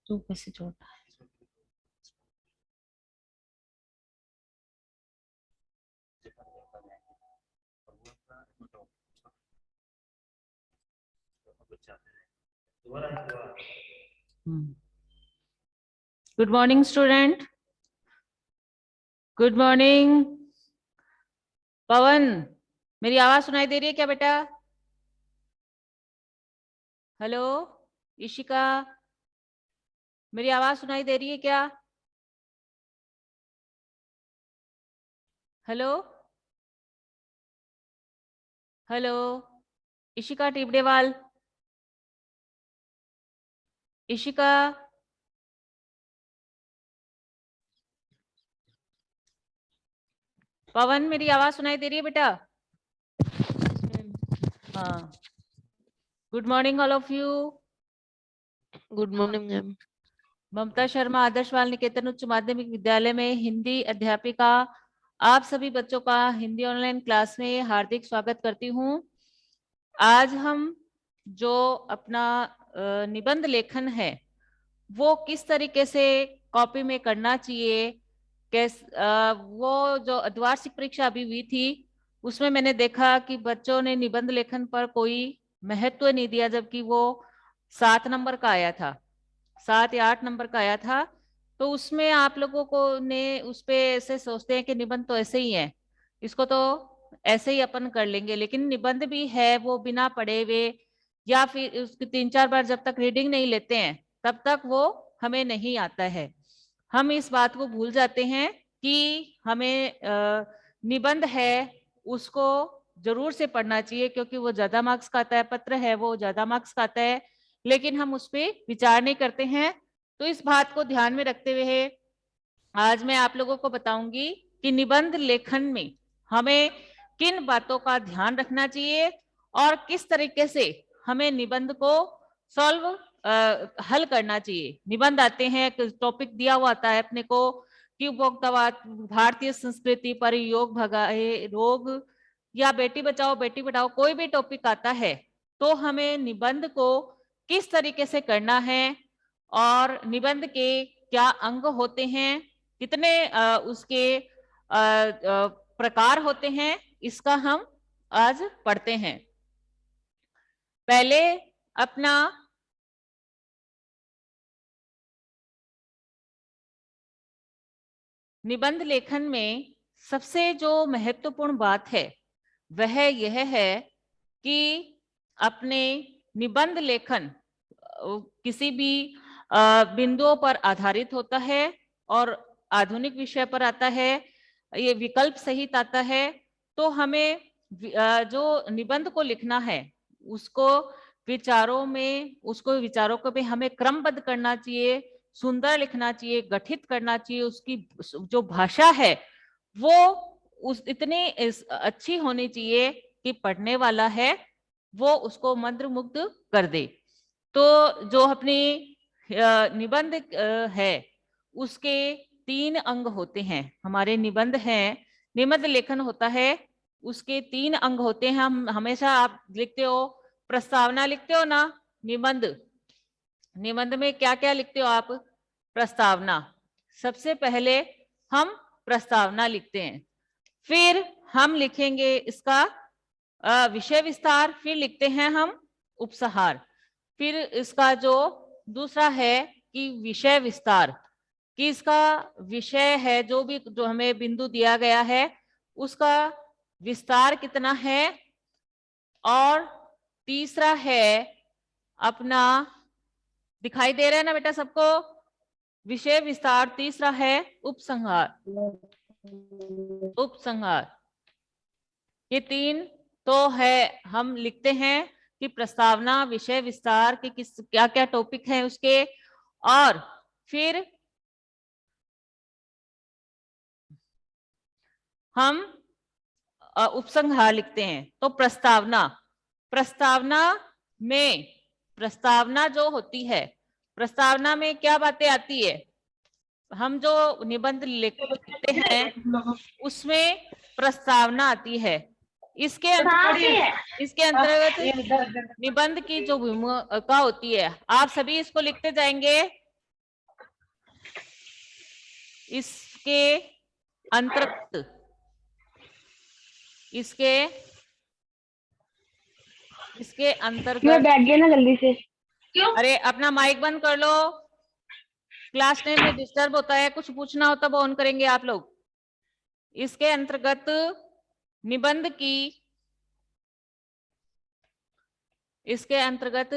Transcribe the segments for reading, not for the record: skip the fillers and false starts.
तो कैसे जोड़ना है? Good morning student, good morning. Pawan, मेरी आवाज सुनाई दे रही है क्या बेटा? हेलो इशिका, मेरी आवाज सुनाई दे रही है क्या? Hello hello Ishika Tibdewal, Ishika. पवन, मेरी आवाज सुनाई दे रही है बेटा? हाँ, good morning all of you. Good morning ma'am. Mamta Sharma, Adarsh Bal Niketan उच्च माध्यमिक विद्यालय में हिंदी अध्यापिका। आप सभी बच्चों का हिंदी ऑनलाइन क्लास में हार्दिक स्वागत करती हूँ। आज हम जो अपना निबंध लेखन है वो किस तरीके से कॉपी में करना चाहिए, वो जो अर्धवार्षिक परीक्षा अभी हुई थी उसमें मैंने देखा कि बच्चों ने निबंध लेखन पर कोई महत्व नहीं दिया, जबकि वो 7 नंबर का आया था, 7 या 8 नंबर का आया था। तो उसमें आप लोगों को ने उस पे ऐसे सोचते हैं कि निबंध तो ऐसे ही है, इसको तो ऐसे ही अपन कर लेंगे, लेकिन निबंध भी है वो बिना पढ़े हुए या फिर उसकी 3-4 बार जब तक रीडिंग नहीं लेते हैं तब तक वो हमें नहीं आता है। हम इस बात को भूल जाते हैं कि हमें निबंध है उसको जरूर से पढ़ना चाहिए, क्योंकि वो ज्यादा मार्क्स का आता है, पत्र है वो ज्यादा मार्क्स का आता है, लेकिन हम उस पर विचार नहीं करते हैं। तो इस बात को ध्यान में रखते हुए आज मैं आप लोगों को बताऊंगी कि निबंध लेखन में हमें किन बातों का ध्यान रखना चाहिए और किस तरीके से हमें निबंध को सॉल्व हल करना चाहिए। निबंध आते हैं, टॉपिक दिया हुआ आता है अपने को कि उपभोक्तावाद, भारतीय संस्कृति पर योग भगाए रोग, या बेटी बचाओ बेटी पढ़ाओ, कोई भी टॉपिक आता है तो हमें निबंध को किस तरीके से करना है और निबंध के क्या अंग होते हैं, कितने उसके प्रकार होते हैं, इसका हम आज पढ़ते हैं। पहले अपना निबंध लेखन में सबसे जो महत्वपूर्ण बात है वह यह है कि अपने निबंध लेखन किसी भी बिंदुओं पर आधारित होता है और आधुनिक विषय पर आता है, ये विकल्प सहित आता है। तो हमें जो निबंध को लिखना है उसको विचारों को भी हमें क्रमबद्ध करना चाहिए, सुंदर लिखना चाहिए, गठित करना चाहिए। उसकी जो भाषा है वो उस इतनी अच्छी होनी चाहिए कि पढ़ने वाला है वो उसको मंत्रमुग्ध कर दे। तो जो अपनी निबंध है उसके 3 अंग होते हैं। हमारे निबंध हैं, निबंध लेखन होता है, उसके 3 अंग होते हैं। हम हमेशा, आप लिखते हो प्रस्तावना लिखते हो ना, निबंध निबंध में क्या क्या लिखते हो आप? प्रस्तावना। सबसे पहले हम प्रस्तावना लिखते हैं, फिर हम लिखेंगे इसका विषय विस्तार, फिर लिखते हैं हम उपसंहार। फिर इसका जो दूसरा है कि विषय विस्तार, कि इसका विषय है जो हमें बिंदु दिया गया है उसका विस्तार कितना है। और तीसरा है अपना, दिखाई दे रहा है ना बेटा सबको? विषय विस्तार। तीसरा है उपसंहार। उपसंहार, ये 3 तो है। हम लिखते हैं कि प्रस्तावना, विषय विस्तार के किस क्या क्या टॉपिक हैं उसके, और फिर हम उपसंहार लिखते हैं। तो प्रस्तावना, प्रस्तावना में प्रस्तावना जो होती है, प्रस्तावना में क्या बातें आती है? हम जो निबंध लिखते हैं उसमें प्रस्तावना आती है। इसके अंतर्गत निबंध की जो भूमिका होती है, आप सभी इसको लिखते जाएंगे। इसके अंतर्गत इसके मैं अंतर्गत बैठ गया ना जल्दी से। क्यों? अरे अपना माइक बंद कर लो, क्लास टाइम में डिस्टर्ब होता है, कुछ पूछना हो तब ऑन करेंगे आप लोग। इसके अंतर्गत निबंध की इसके अंतर्गत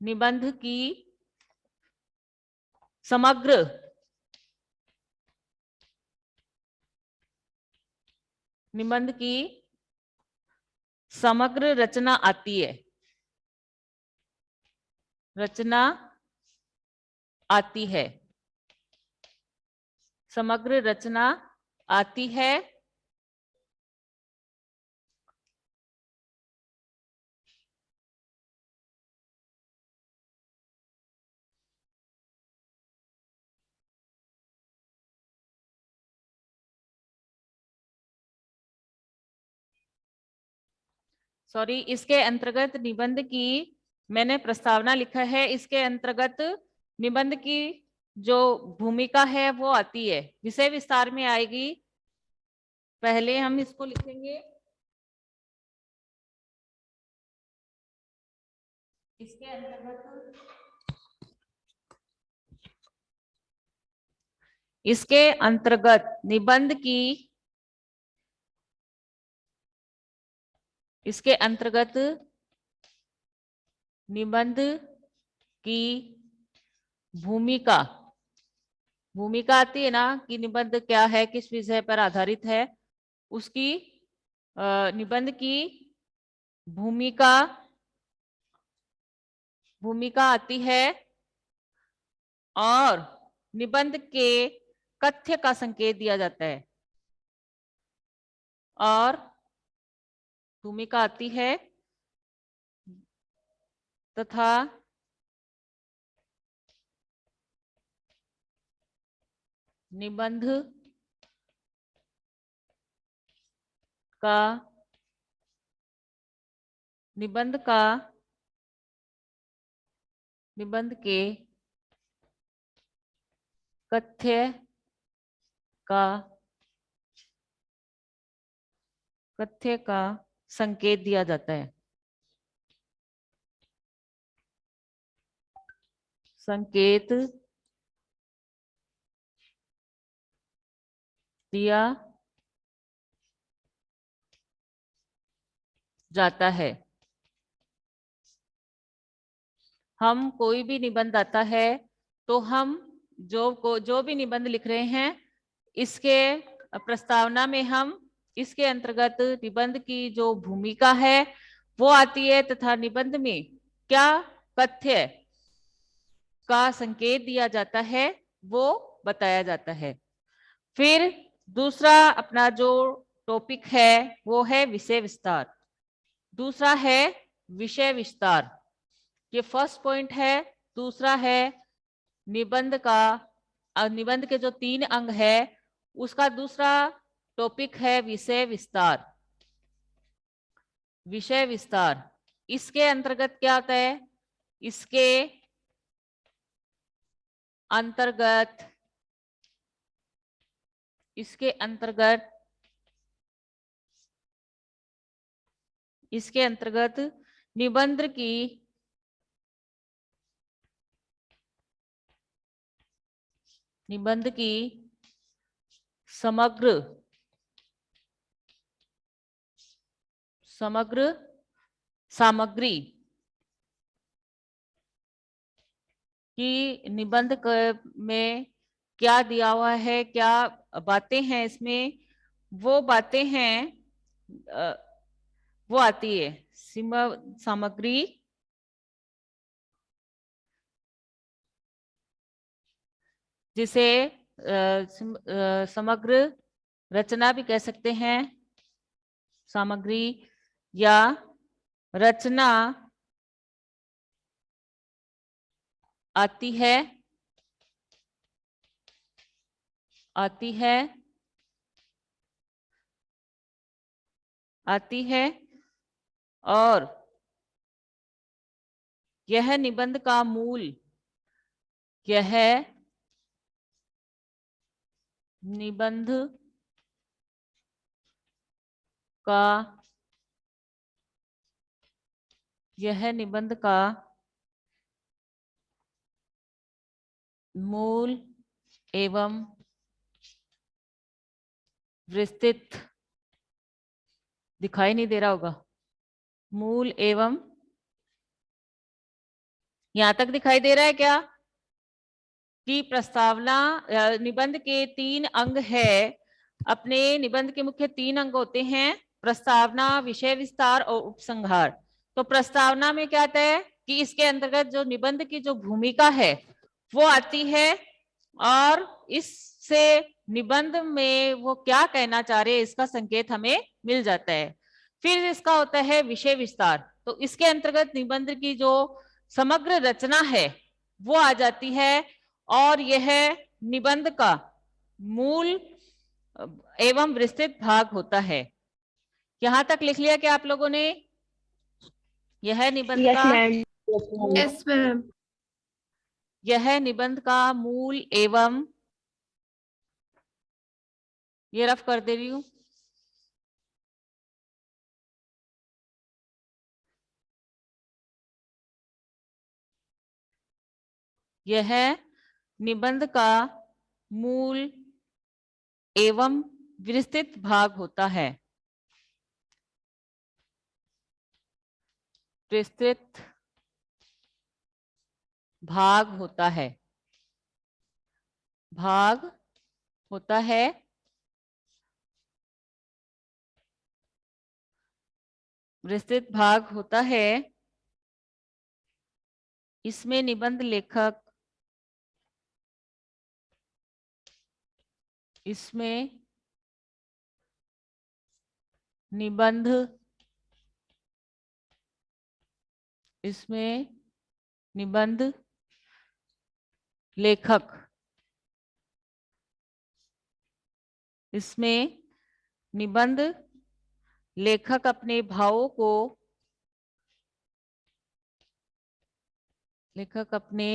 निबंध की समग्र निबंध की समग्र रचना आती है, रचना आती है, समग्र रचना आती है। सॉरी, इसके अंतर्गत निबंध की, मैंने प्रस्तावना लिखा है, इसके अंतर्गत निबंध की जो भूमिका है वो आती है, विषय विस्तार में आएगी। पहले हम इसको लिखेंगे, इसके अंतर्गत निबंध की, इसके अंतर्गत निबंध की भूमिका भूमिका आती है ना, कि निबंध क्या है, किस विषय पर आधारित है, उसकी निबंध की भूमिका भूमिका आती है। और निबंध के कथ्य का संकेत दिया जाता है, और भूमिका आती है तथा निबंध का निबंध के कथ्य का संकेत दिया जाता है, संकेत दिया जाता है। हम कोई भी निबंध आता है तो हम जो भी निबंध लिख रहे हैं, इसके प्रस्तावना में हम इसके अंतर्गत निबंध की जो भूमिका है वो आती है, तथा निबंध में क्या कथ्य का संकेत दिया जाता है वो बताया जाता है। फिर दूसरा अपना जो टॉपिक है वो है विषय विस्तार। दूसरा है विषय विस्तार, ये फर्स्ट पॉइंट है। दूसरा है निबंध के जो 3 अंग है उसका दूसरा टॉपिक है विषय विस्तार। विषय विस्तार इसके अंतर्गत क्या आता है? इसके अंतर्गत निबंध की समग्र सामग्री कि निबंध में क्या दिया हुआ है, क्या बातें हैं इसमें, वो बातें हैं, वो आती है सामग्री, जिसे समग्र रचना भी कह सकते हैं, सामग्री या रचना आती है और यह निबंध का मूल निबंध का यह निबंध का मूल एवं विस्तृत, दिखाई नहीं दे रहा होगा, मूल एवं, यहां तक दिखाई दे रहा है क्या कि प्रस्तावना निबंध के 3 अंग है। अपने निबंध के मुख्य 3 अंग होते हैं, प्रस्तावना, विषय विस्तार और उपसंहार। तो प्रस्तावना में क्या आता है कि इसके अंतर्गत जो निबंध की जो भूमिका है वो आती है और इससे निबंध में वो क्या कहना चाह रहे हैं इसका संकेत हमें मिल जाता है। फिर इसका होता है विषय विस्तार, तो इसके अंतर्गत निबंध की जो समग्र रचना है वो आ जाती है और यह निबंध का मूल एवं विस्तृत भाग होता है। यहां तक लिख लिया क्या आप लोगों ने? यह निबंध यस का मैम। Yes ma'am. यह निबंध का मूल एवं, ये रफ कर दे रही हूं, यह निबंध का मूल एवं विस्तृत भाग होता है। विस्तृत भाग होता है, भाग होता है। विस्तृत भाग होता है, इसमें निबंध लेखक इसमें निबंध इसमें निबंध लेखक इसमें निबंध लेखक अपने भावों को, लेखक अपने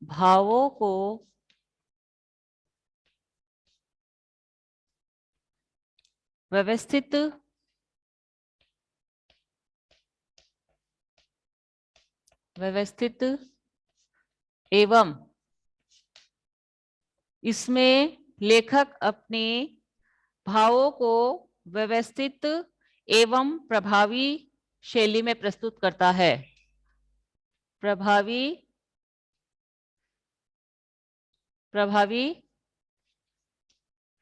भावों को व्यवस्थित व्यवस्थित एवं इसमें लेखक अपने भावों को व्यवस्थित एवं प्रभावी शैली में प्रस्तुत करता है। प्रभावी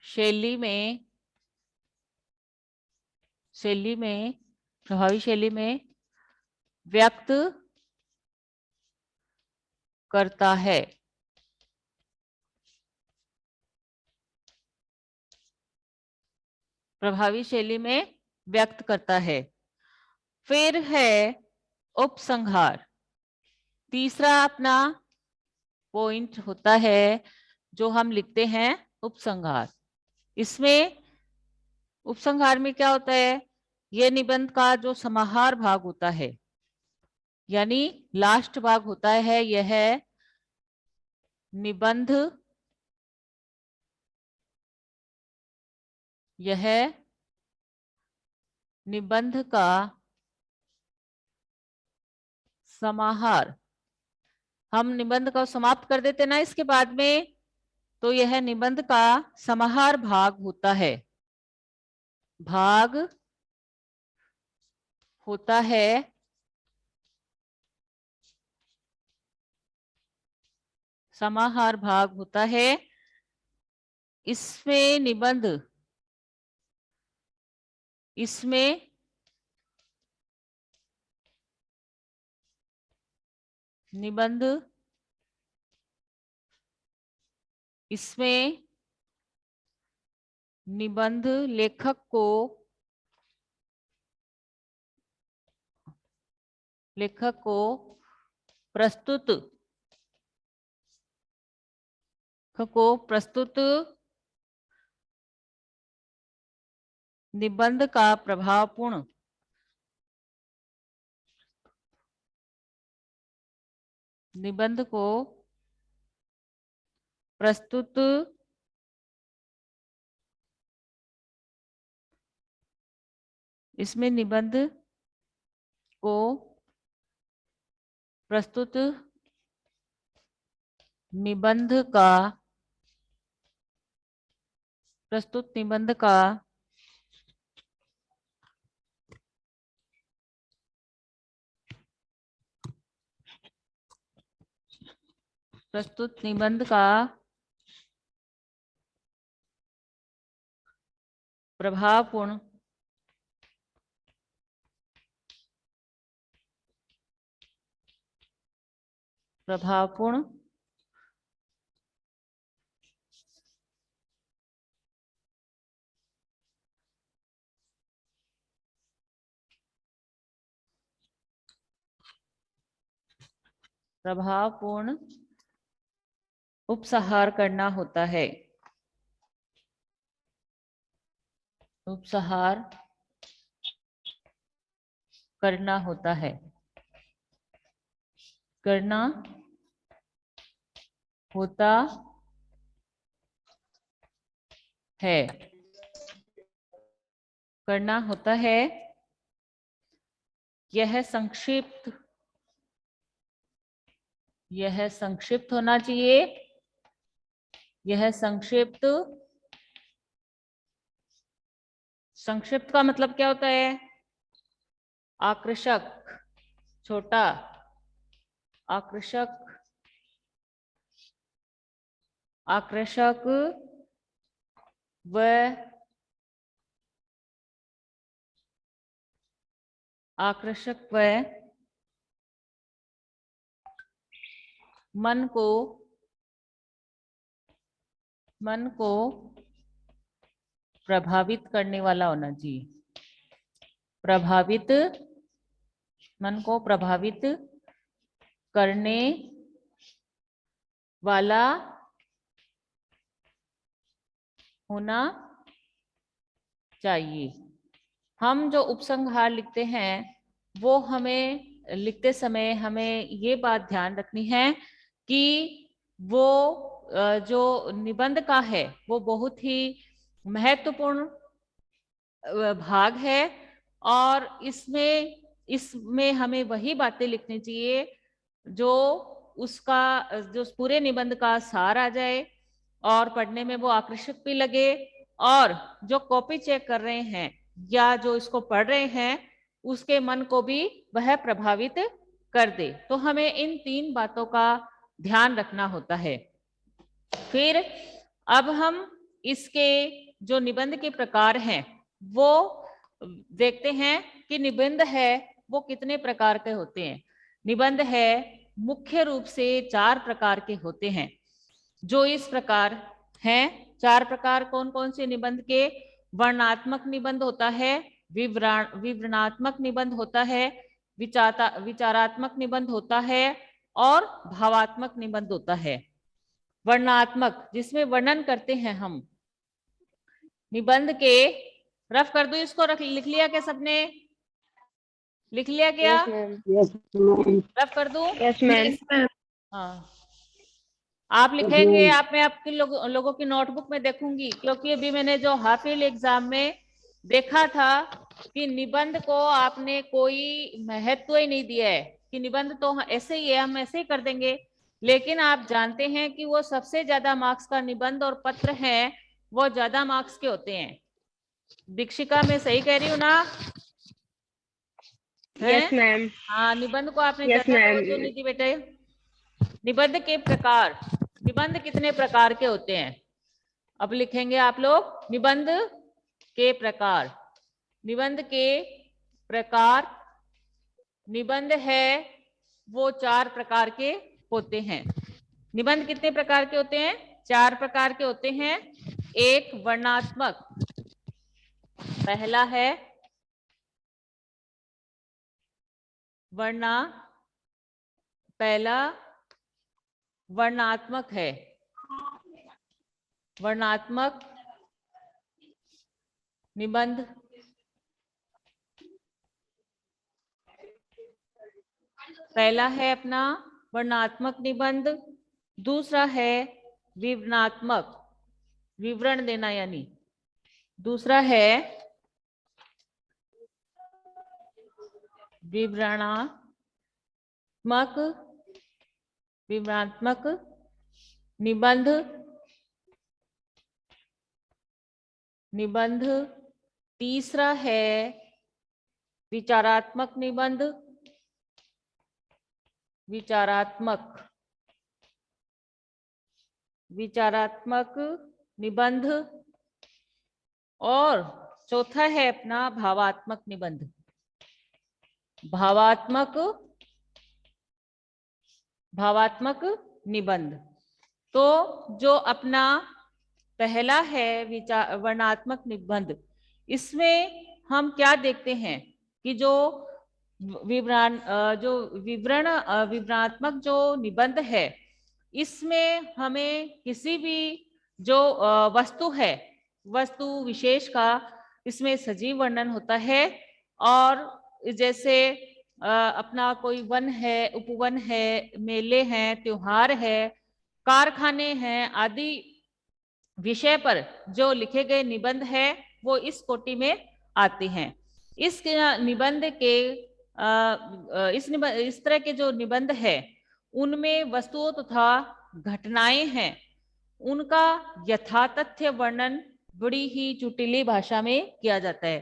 शैली में प्रभावी शैली में व्यक्त करता है। प्रभावी शैली में व्यक्त करता है। फिर है उपसंहार। तीसरा अपना पॉइंट होता है जो हम लिखते हैं उपसंहार। इसमें उपसंहार में क्या होता है, यह निबंध का जो समाहार भाग होता है, यानी लास्ट भाग होता है, यह निबंध यह निबंध का समाहार। हम निबंध को समाप्त कर देते ना इसके बाद में, तो यह निबंध का समाहार भाग होता है, भाग होता है। समाहार भाग होता है। इसमें निबंध इसमें निबंध इसमें निबंध लेखक को प्रस्तुत निबंध का प्रभावपूर्ण निबंध को प्रस्तुत इसमें निबंध को प्रस्तुत निबंध का प्रस्तुत निबंध का प्रस्तुत निबंध का प्रभावपूर्ण प्रभावपूर्ण प्रभावपूर्ण उपसंहार करना होता है। उपसंहार करना होता है। करना होता है। करना होता है। यह संक्षिप्त होना चाहिए। यह संक्षिप्त का मतलब क्या होता है? आकर्षक, छोटा, आकर्षक, आकर्षक व आकर्षक व मन को प्रभावित करने वाला होना चाहिए। मन को प्रभावित करने वाला होना चाहिए। हम जो उपसंहार लिखते हैं वो हमें लिखते समय हमें ये बात ध्यान रखनी है कि वो जो निबंध का है वो बहुत ही महत्वपूर्ण भाग है और इसमें हमें वही बातें लिखनी चाहिए जो उसका जो पूरे निबंध का सार आ जाए और पढ़ने में वो आकर्षक भी लगे और जो कॉपी चेक कर रहे हैं या जो इसको पढ़ रहे हैं उसके मन को भी वह प्रभावित कर दे। तो हमें इन 3 बातों का ध्यान रखना होता है। फिर अब हम इसके जो निबंध के प्रकार हैं वो देखते हैं कि निबंध है वो कितने प्रकार के होते हैं। निबंध है मुख्य रूप से 4 प्रकार के होते हैं जो इस प्रकार हैं। 4 प्रकार कौन कौन से निबंध के? वर्णनात्मक निबंध होता है, विवरणात्मक निबंध होता है, विचारात्मक निबंध होता है और भावात्मक निबंध होता है। वर्णनात्मक जिसमें वर्णन करते हैं हम निबंध के। रफ कर दो इसको, लिख लिया क्या सबने? लिख लिया क्या? रफ कर दूं? Yes ma'am. हाँ, आप लिखेंगे। आप मैं आपके लोगों की नोटबुक में देखूंगी क्योंकि अभी मैंने जो हाफ ईयरली एग्जाम में देखा था कि निबंध को आपने कोई महत्व ही नहीं दिया है कि निबंध तो ऐसे ही है, हम ऐसे ही कर देंगे। लेकिन आप जानते हैं कि वो सबसे ज्यादा मार्क्स का निबंध और पत्र है वो ज्यादा मार्क्स के होते हैं। दीक्षिका मैं सही कह रही हूँ ना? Yes ma'am. हाँ, निबंध को आपने यस ज्यादा मैम। तवज्जो नहीं दी बेटे। निबंध के प्रकार, निबंध कितने प्रकार के होते हैं अब लिखेंगे आप लोग। निबंध के प्रकार, निबंध के प्रकार, निबंध है वो 4 प्रकार के होते हैं। निबंध कितने प्रकार के होते हैं? 4 प्रकार के होते हैं। एक वर्णनात्मक, पहला है पहला वर्णनात्मक है। वर्णनात्मक निबंध पहला है अपना वर्णनात्मक निबंध। दूसरा है विवरणात्मक, विवरण देना यानी। दूसरा है विवरणात्मक, विवरणात्मक निबंध, निबंध। तीसरा है विचारात्मक निबंध, विचारात्मक, विचारात्मक निबंध। और चौथा है अपना भावात्मक निबंध, भावात्मक, भावात्मक निबंध। तो जो अपना पहला है वर्णनात्मक निबंध, इसमें हम क्या देखते हैं कि जो विवरण विवरणात्मक जो निबंध है, इसमें हमें किसी भी जो वस्तु है, वस्तु विशेष का इसमें सजीव वर्णन होता है। और जैसे अपना कोई वन है, उपवन है, मेले हैं, त्योहार है, कारखाने हैं आदि विषय पर जो लिखे गए निबंध है वो इस कोटि में आते हैं। इस निबंध के इस तरह के जो निबंध है उनमें वस्तुओं तथा घटनाएं हैं, उनका यथातथ्य वर्णन बड़ी ही चुटीली भाषा में किया जाता है।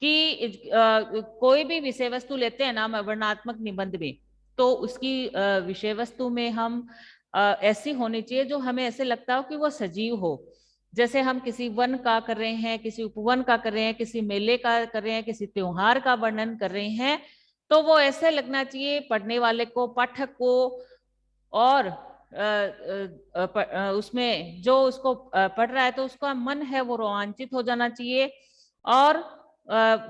कि कोई भी विषय वस्तु लेते हैं ना वर्णनात्मक निबंध में, तो उसकी विषय वस्तु में हम ऐसी होनी चाहिए जो हमें ऐसे लगता हो कि वो सजीव हो। जैसे हम किसी वन का कर रहे हैं, किसी उपवन का कर रहे हैं, किसी मेले का कर रहे हैं, किसी त्योहार का वर्णन कर रहे हैं, तो वो ऐसे लगना चाहिए पढ़ने वाले को, पाठक को, और उसमें जो उसको पढ़ रहा है तो उसका मन है वो रोमांचित हो जाना चाहिए। और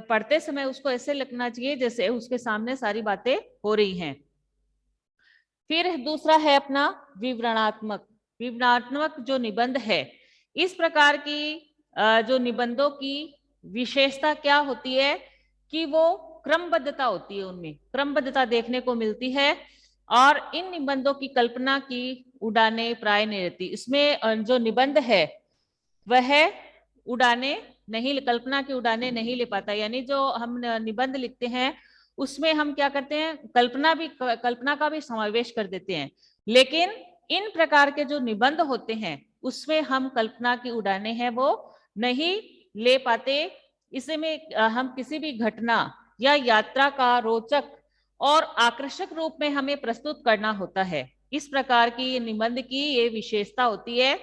पढ़ते समय उसको ऐसे लगना चाहिए जैसे उसके सामने सारी बातें हो रही हैं। फिर दूसरा है अपना विवरणात्मक, विवरणात्मक जो निबंध है, इस प्रकार की जो निबंधों की विशेषता क्या होती है कि वो क्रमबद्धता होती है, उनमें क्रमबद्धता देखने को मिलती है। और इन निबंधों की कल्पना की उड़ाने प्राय नहीं रहती। इसमें जो निबंध है वह उड़ाने नहीं, कल्पना की उड़ाने नहीं ले पाता। यानी जो हम निबंध लिखते हैं उसमें हम क्या करते हैं, कल्पना का भी समावेश कर देते हैं। लेकिन इन प्रकार के जो निबंध होते हैं उसमें हम कल्पना की उड़ाने हैं वो नहीं ले पाते। इसमें हम किसी भी घटना या यात्रा का रोचक और आकर्षक रूप में हमें प्रस्तुत करना होता है। इस प्रकार की निबंध की ये विशेषता होती है।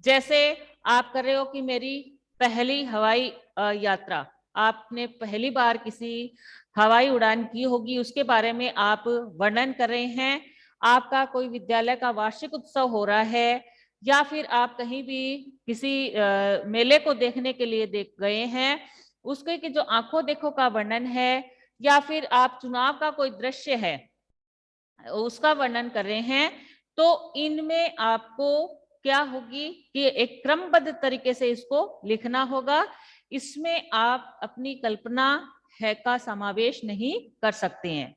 जैसे आप कर रहे हो कि मेरी पहली हवाई यात्रा, आपने पहली बार किसी हवाई उड़ान की होगी, उसके बारे में आप वर्णन कर रहे हैं। आपका कोई विद्यालय का वार्षिक उत्सव हो रहा है, या फिर आप कहीं भी किसी मेले को देखने के लिए देख गए हैं, उसके की जो आंखों देखो का वर्णन है, या फिर आप चुनाव का कोई दृश्य है उसका वर्णन कर रहे हैं, तो इनमें आपको क्या होगी कि एक क्रमबद्ध तरीके से इसको लिखना होगा। इसमें आप अपनी कल्पना है का समावेश नहीं कर सकते हैं।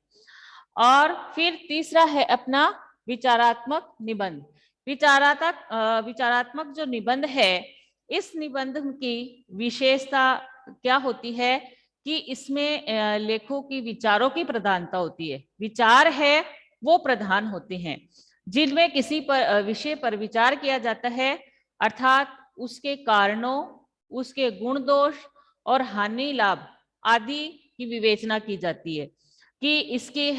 और फिर तीसरा है अपना विचारात्मक निबंध। विचारात्मक जो निबंध है, इस निबंध की विशेषता क्या होती है कि इसमें लेखों की विचारों की प्रधानता होती है। विचार है वो प्रधान होते हैं, जिनमें किसी पर विषय पर विचार किया जाता है, अर्थात उसके कारणों, उसके गुण दोष और हानि लाभ आदि की विवेचना की जाती है कि इसके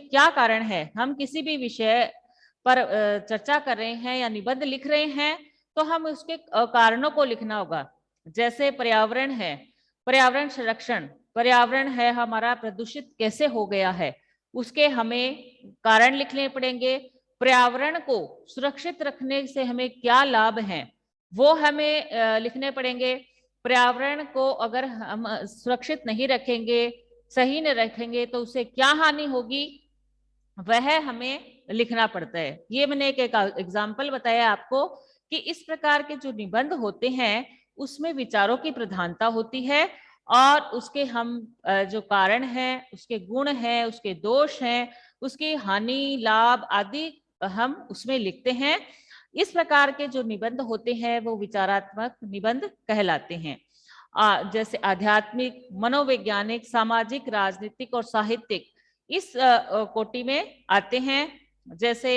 क्या कारण है। हम किसी भी विषय पर चर्चा कर रहे हैं या निबंध लिख रहे हैं तो हम उसके कारणों को लिखना होगा। जैसे पर्यावरण है, पर्यावरण संरक्षण, पर्यावरण है हमारा प्रदूषित कैसे हो गया है, उसके हमें कारण लिखने पड़ेंगे। पर्यावरण को सुरक्षित रखने से हमें क्या लाभ हैं वो हमें लिखने पड़ेंगे। पर्यावरण को अगर हम सुरक्षित नहीं रखेंगे, सही नहीं रखेंगे, तो उससे क्या हानि होगी वह हमें लिखना पड़ता है। ये मैंने एक एग्जाम्पल बताया आपको कि इस प्रकार के जो निबंध होते हैं उसमें विचारों की प्रधानता होती है, और उसके हम जो कारण हैं, उसके गुण हैं, उसके दोष हैं, उसकी हानि लाभ आदि हम उसमें लिखते हैं। इस प्रकार के जो निबंध होते हैं वो विचारात्मक निबंध कहलाते हैं। जैसे आध्यात्मिक, मनोवैज्ञानिक, सामाजिक, राजनीतिक और साहित्यिक इस कोटि में आते हैं। जैसे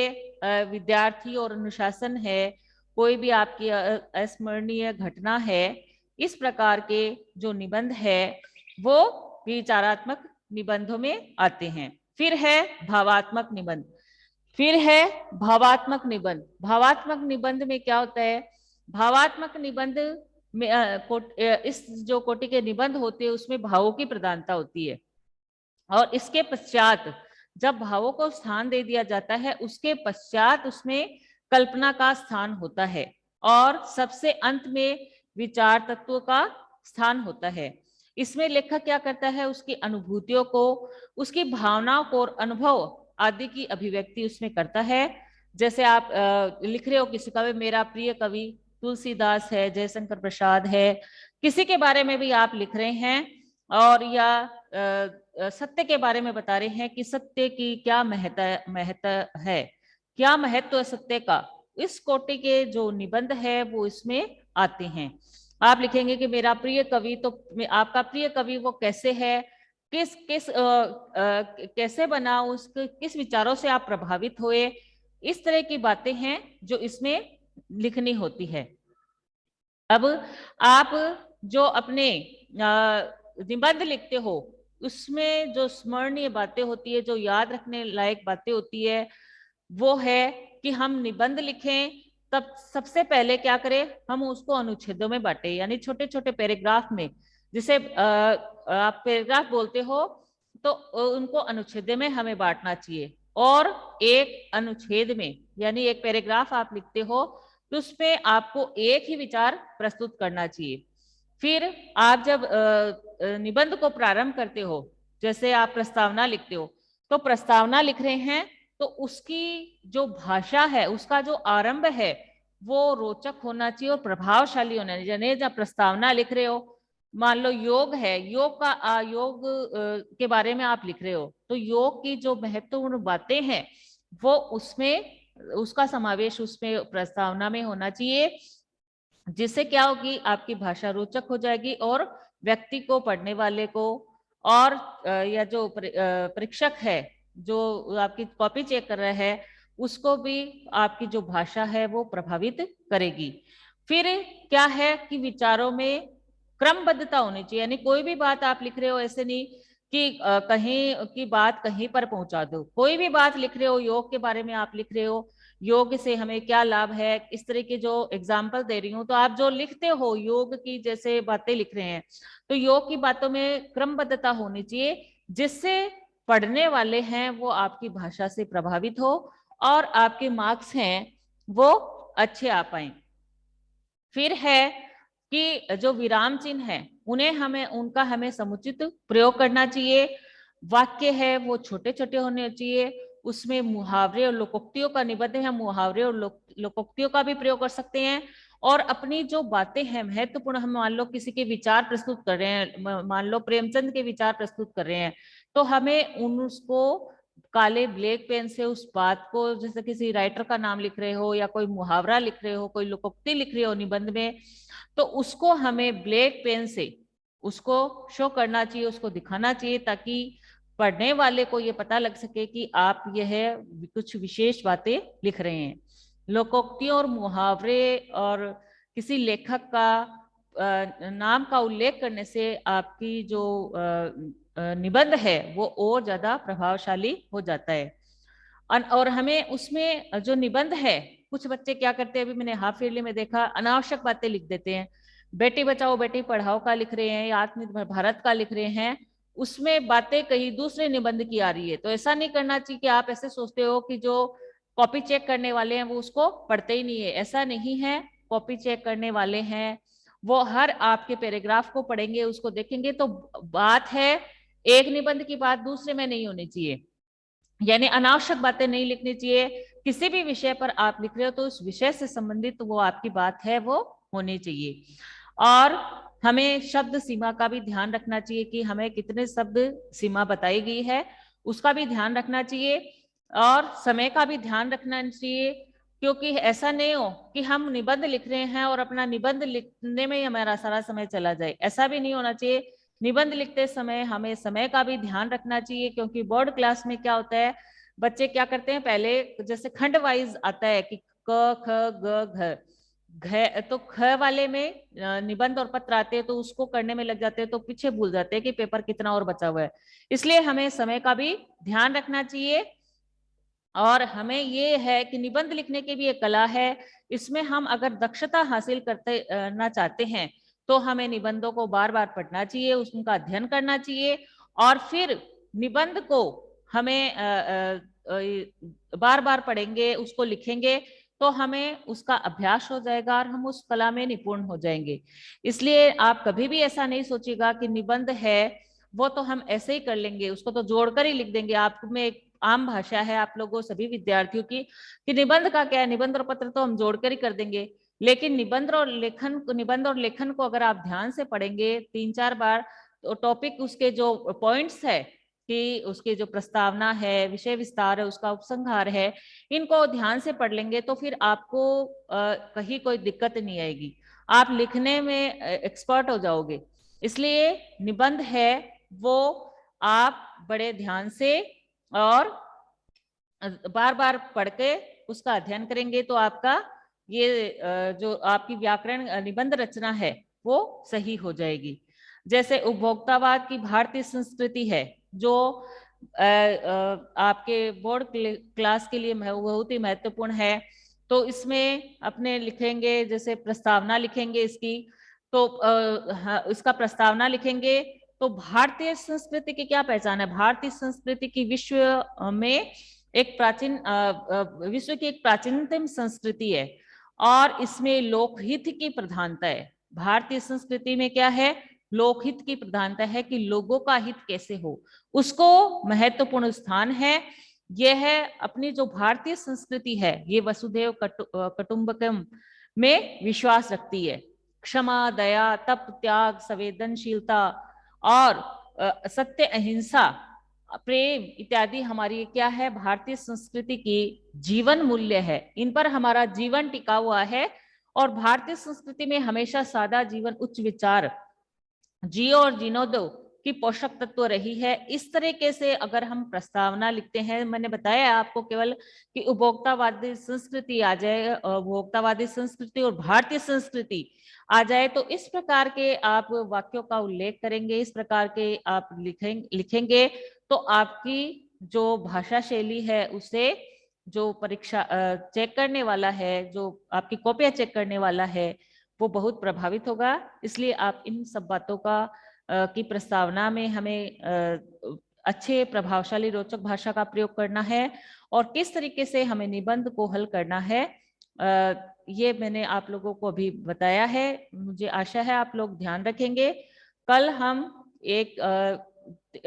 विद्यार्थी और अनुशासन है, कोई भी आपकी अस्मरणीय घटना है, इस प्रकार के जो निबंध है वो विचारात्मक निबंधों में आते हैं। फिर है भावात्मक निबंध। फिर है भावात्मक निबंध। भावात्मक निबंध में क्या होता है? भावात्मक निबंध में इस जो कोटि के निबंध होते हैं उसमें भावों की प्रधानता होती है, और इसके पश्चात जब भावों को स्थान दे दिया जाता है उसके पश्चात उसमें कल्पना का स्थान होता है, और सबसे अंत में विचार तत्व का स्थान होता है। इसमें लेखक क्या करता है? उसकी अनुभूतियों को, उसकी भावनाओं को और अनुभव आदि की अभिव्यक्ति उसमें करता है। जैसे आप लिख रहे हो किसी कवि, मेरा प्रिय कवि तुलसीदास है, जयशंकर प्रसाद है, किसी के बारे में भी आप लिख रहे हैं, और या सत्य के बारे में बता रहे हैं कि सत्य की क्या महत्व है, क्या महत्व है सत्य का, इस कोटि के जो निबंध है वो इसमें आते हैं। आप लिखेंगे कि मेरा प्रिय कवि, तो आपका प्रिय कवि वो कैसे है, किस किस कैसे बना, उसके किस विचारों से आप प्रभावित हुए, इस तरह की बातें हैं जो इसमें लिखनी होती है। अब आप जो अपने निबंध लिखते हो उसमें जो स्मरणीय बातें होती है, जो याद रखने लायक बातें होती है, वो है कि हम निबंध लिखें तब सबसे पहले क्या करें, हम उसको अनुच्छेदों में बांटे, यानी छोटे छोटे पैराग्राफ में। जिसे आप पैराग्राफ बोलते हो तो उनको अनुच्छेद में हमें बांटना चाहिए, और एक अनुच्छेद में यानी एक पैराग्राफ आप लिखते हो तो उसमें आपको एक ही विचार प्रस्तुत करना चाहिए। फिर आप जब निबंध को प्रारंभ करते हो, जैसे आप प्रस्तावना लिखते हो, तो प्रस्तावना लिख रहे हैं तो उसकी जो भाषा है, उसका जो आरंभ है वो रोचक होना चाहिए और प्रभावशाली होना चाहिए। यानी जब प्रस्तावना लिख रहे हो, मान लो योग है, योग के बारे में आप लिख रहे हो, तो योग की जो महत्वपूर्ण बातें हैं वो उसमें उसका समावेश उसमें प्रस्तावना में होना चाहिए, जिससे क्या होगी, आपकी भाषा रोचक हो जाएगी और व्यक्ति को, पढ़ने वाले को, और या जो परीक्षक है जो आपकी कॉपी चेक कर रहा है उसको भी आपकी जो भाषा है वो प्रभावित करेगी। फिर क्या है कि विचारों में क्रमबद्धता होनी चाहिए, यानी कोई भी बात आप लिख रहे हो ऐसे नहीं कि कहीं की बात कहीं पर पहुंचा दो। कोई भी बात लिख रहे हो, योग के बारे में आप लिख रहे हो, योग से हमें क्या लाभ है, इस तरह के जो एग्जाम्पल दे रही हूँ, तो आप जो लिखते हो योग की जैसे बातें लिख रहे हैं, तो योग की बातों में क्रमबद्धता होनी चाहिए, जिससे पढ़ने वाले हैं वो आपकी भाषा से प्रभावित हो और आपके मार्क्स हैं वो अच्छे आ पाए। फिर है कि जो विराम चिन्ह है उनका हमें समुचित प्रयोग करना चाहिए। वाक्य है वो छोटे छोटे होने चाहिए, उसमें मुहावरे और लोकोक्तियों का निबंध है, मुहावरे और लोकोक्तियों का भी प्रयोग कर सकते हैं। और अपनी जो बातें हैं महत्वपूर्ण, हम मान लो किसी के विचार प्रस्तुत कर रहे हैं, मान लो प्रेमचंद के विचार प्रस्तुत कर रहे हैं, तो हमें उसको काले ब्लैक पेन से उस बात को, जैसे किसी राइटर का नाम लिख रहे हो या कोई मुहावरा लिख रहे हो, कोई लोकोक्ति लिख रहे हो निबंध में, तो उसको हमें ब्लैक पेन से उसको शो करना चाहिए, उसको दिखाना चाहिए, ताकि पढ़ने वाले को ये पता लग सके कि आप यह कुछ विशेष बातें लिख रहे हैं। लोकोक्तियों और मुहावरे और किसी लेखक का नाम का उल्लेख करने से आपकी जो निबंध है वो और ज्यादा प्रभावशाली हो जाता है। और हमें उसमें जो निबंध है, कुछ बच्चे क्या करते हैं, अभी मैंने हाफ ईयरली में देखा, अनावश्यक बातें लिख देते हैं। बेटी बचाओ बेटी पढ़ाओ का लिख रहे हैं या आत्मनिर्भर भारत का लिख रहे हैं, उसमें बातें कहीं दूसरे निबंध की आ रही है। तो ऐसा नहीं करना चाहिए कि आप ऐसे सोचते हो कि जो कॉपी चेक करने वाले हैं वो उसको पढ़ते ही नहीं है। ऐसा नहीं है, कॉपी चेक करने वाले हैं वो हर आपके पैराग्राफ को पढ़ेंगे, उसको देखेंगे। तो बात है, एक निबंध की बात दूसरे में नहीं होनी चाहिए, यानी अनावश्यक बातें नहीं लिखनी चाहिए। किसी भी विषय पर आप लिख रहे हो तो उस विषय से संबंधित वो आपकी बात है वो होनी चाहिए। और हमें शब्द सीमा का भी ध्यान रखना चाहिए कि हमें कितने शब्द सीमा बताई गई है, उसका भी ध्यान रखना चाहिए। और समय का भी ध्यान रखना चाहिए। क्योंकि ऐसा नहीं हो कि हम निबंध लिख रहे हैं और अपना निबंध लिखने में ही हमारा सारा समय चला जाए, ऐसा भी नहीं होना चाहिए। निबंध लिखते समय हमें समय का भी ध्यान रखना चाहिए, क्योंकि बोर्ड क्लास में क्या होता है, बच्चे क्या करते हैं, पहले जैसे खंड वाइज आता है कि क ख ग घ घ, तो ख वाले में निबंध और पत्र आते हैं, तो उसको करने में लग जाते हैं, तो पीछे भूल जाते हैं कि पेपर कितना और बचा हुआ है। इसलिए हमें समय का भी ध्यान रखना चाहिए। और हमें ये है कि निबंध लिखने की भी एक कला है, इसमें हम अगर दक्षता हासिल करना चाहते हैं तो हमें निबंधों को बार बार पढ़ना चाहिए, उनका अध्ययन करना चाहिए, और फिर निबंध को हमें बार बार पढ़ेंगे, उसको लिखेंगे, तो हमें उसका अभ्यास हो जाएगा और हम उस कला में निपुण हो जाएंगे। इसलिए आप कभी भी ऐसा नहीं सोचिएगा कि निबंध है वो तो हम ऐसे ही कर लेंगे, उसको तो जोड़कर ही लिख देंगे। आप में एक आम भाषा है आप लोगों सभी विद्यार्थियों की कि निबंध का क्या है, निबंध और पत्र तो हम जोड़कर ही कर देंगे। लेकिन निबंध और लेखन को अगर आप ध्यान से पढ़ेंगे 3-4 बार, तो टॉपिक उसके जो पॉइंट्स है कि उसके जो प्रस्तावना है, विषय विस्तार है, उसका उपसंहार है, इनको ध्यान से पढ़ लेंगे तो फिर आपको कहीं कोई दिक्कत नहीं आएगी, आप लिखने में एक्सपर्ट हो जाओगे। इसलिए निबंध है वो आप बड़े ध्यान से और बार बार पढ़ के उसका अध्ययन करेंगे तो आपका ये जो आपकी व्याकरण निबंध रचना है वो सही हो जाएगी। जैसे उपभोक्तावाद की भारतीय संस्कृति है जो आपके बोर्ड क्लास के लिए बहुत ही महत्वपूर्ण है। तो इसमें अपने लिखेंगे, जैसे प्रस्तावना लिखेंगे इसकी, तो इसका प्रस्तावना लिखेंगे तो भारतीय संस्कृति की क्या पहचान है, भारतीय संस्कृति की विश्व में एक प्राचीन विश्व की एक प्राचीनतम संस्कृति है और इसमें लोकहित की प्रधानता है। भारतीय संस्कृति में क्या है, लोकहित की प्रधानता है कि लोगों का हित कैसे हो, उसको महत्वपूर्ण स्थान है। यह है अपनी जो भारतीय संस्कृति है ये वसुधैव कुटुंबकम में विश्वास रखती है। क्षमा, दया, तप, त्याग, संवेदनशीलता और सत्य, अहिंसा, प्रेम इत्यादि हमारी क्या है, भारतीय संस्कृति की जीवन मूल्य है। इन पर हमारा जीवन टिका हुआ है और भारतीय संस्कृति में हमेशा सादा जीवन, उच्च विचार, जियो और जीनो दो की पोषक तत्व रही है। इस तरीके से अगर हम प्रस्तावना लिखते हैं, मैंने बताया आपको केवल कि उपभोक्तावादी संस्कृति आ जाए, उपभोक्तावादी संस्कृति और भारतीय संस्कृति आ जाए, तो इस प्रकार के आप वाक्यों का उल्लेख करेंगे, इस प्रकार के आप लिखेंगे तो आपकी जो भाषा शैली है उसे जो परीक्षा चेक करने वाला है, जो आपकी कॉपियां चेक करने वाला है, वो बहुत प्रभावित होगा। इसलिए आप इन सब बातों का की प्रस्तावना में हमें अच्छे, प्रभावशाली, रोचक भाषा का प्रयोग करना है और किस तरीके से हमें निबंध को हल करना है, ये मैंने आप लोगों को अभी बताया है। मुझे आशा है आप लोग ध्यान रखेंगे। कल हम एक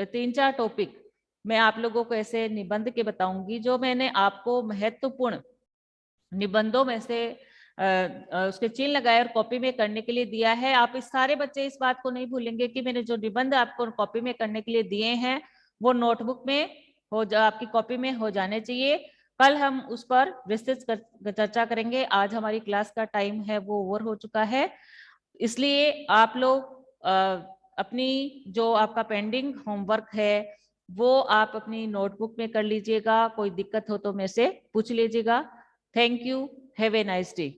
3-4 टॉपिक मैं आप लोगों को ऐसे निबंध के बताऊंगी जो मैंने आपको महत्वपूर्ण निबंधों में से उसके चिन्ह लगाए और कॉपी में करने के लिए दिया है। आप इस सारे बच्चे इस बात को नहीं भूलेंगे कि मैंने जो निबंध आपको कॉपी में करने के लिए दिए हैं वो नोटबुक में आपकी कॉपी में हो जाने चाहिए। कल हम उस पर विस्तृत चर्चा करेंगे। आज हमारी क्लास का टाइम है वो ओवर हो चुका है, इसलिए आप लोग अपनी जो आपका पेंडिंग होमवर्क है वो आप अपनी नोटबुक में कर लीजिएगा। कोई दिक्कत हो तो मेरे से पूछ लीजिएगा। Thank you, have a nice day.